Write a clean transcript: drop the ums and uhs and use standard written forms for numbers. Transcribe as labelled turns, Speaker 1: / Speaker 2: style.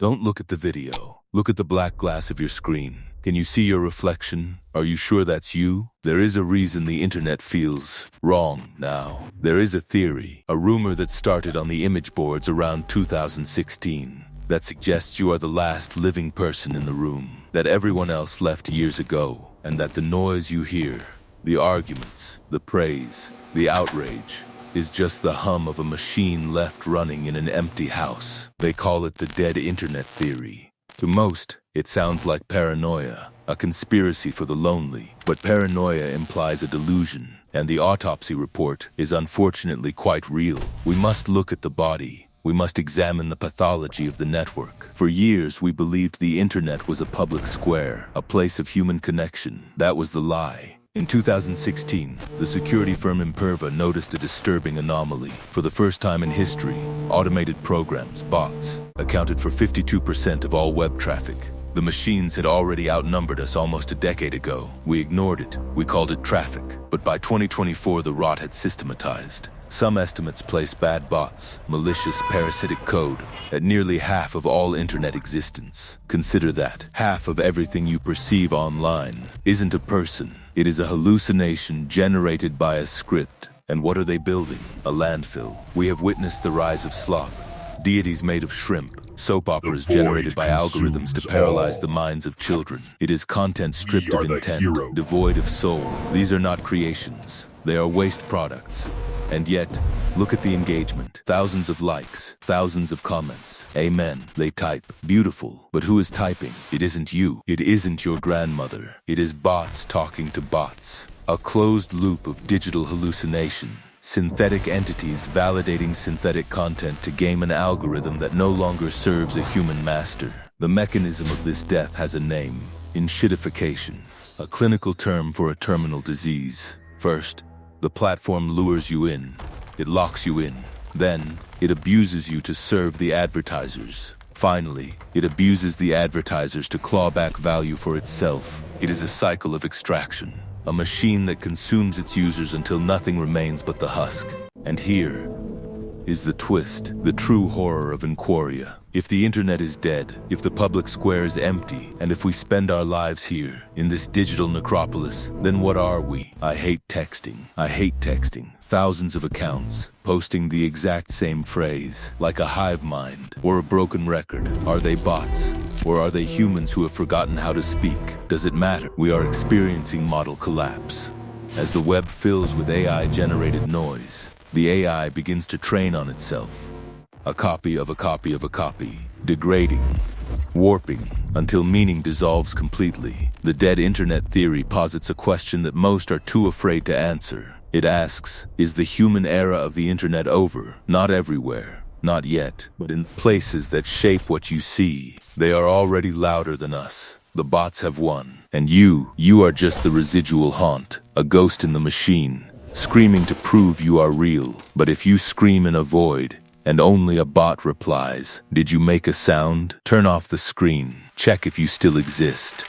Speaker 1: Don't look at the video. Look at the black glass of your screen. Can you see your reflection? Are you sure that's you? There is a reason the internet feels wrong now. There is a theory, a rumor that started on the image boards around 2016 that suggests you are the last living person in the room, that everyone else left years ago, and that the noise you hear, the arguments, the praise, the outrage, is just the hum of a machine left running in an empty house. They call it the dead internet theory. To most, it sounds like paranoia, a conspiracy for the lonely, but paranoia implies a delusion, and the autopsy report is unfortunately quite real. We must look at the body. We must examine the pathology of the network. For years, we believed the internet was a public square, a place of human connection. That was the lie. In 2016, the security firm Inquoria noticed a disturbing anomaly. For the first time in history, automated programs, bots, accounted for 52% of all web traffic. The machines had already outnumbered us almost a decade ago. We ignored it. We called it traffic. But by 2024, the rot had systematized. Some estimates place bad bots, malicious parasitic code, at nearly half of all internet existence. Consider that. Half of everything you perceive online isn't a person. It is a hallucination generated by a script. And what are they building? A landfill. We have witnessed the rise of slop, deities made of shrimp, soap operas generated by algorithms to paralyze the minds of children. It is content stripped of intent, devoid of soul. These are not creations. They are waste products. And yet, look at the engagement. Thousands of likes, thousands of comments. Amen, they type. Beautiful. But who is typing? It isn't you. It isn't your grandmother. It is bots talking to bots. A closed loop of digital hallucination. Synthetic entities validating synthetic content to game an algorithm that no longer serves a human master. The mechanism of this death has a name: enshittification, a clinical term for a terminal disease. First, the platform lures you in. It locks you in. Then, it abuses you to serve the advertisers. Finally, it abuses the advertisers to claw back value for itself. It is a cycle of extraction. A machine that consumes its users until nothing remains but the husk. And here is the twist, the true horror of Inquoria. If the internet is dead, if the public square is empty, and if we spend our lives here, in this digital necropolis, then what are we? I hate texting. I hate texting. Thousands of accounts, posting the exact same phrase, like a hive mind or a broken record. Are they bots? Or are they humans who have forgotten how to speak? Does it matter? We are experiencing model collapse. As the web fills with AI-generated noise, the AI begins to train on itself. A copy of a copy of a copy, degrading, warping, until meaning dissolves completely. The dead internet theory posits a question that most are too afraid to answer. It asks, is the human era of the internet over? Not everywhere, not yet, but in places that shape what you see. They are already louder than us. The bots have won. And you are just the residual haunt, a ghost in the machine, screaming to prove you are real. But if you scream in a void, and only a bot replies, "Did you make a sound?" Turn off the screen. Check if you still exist.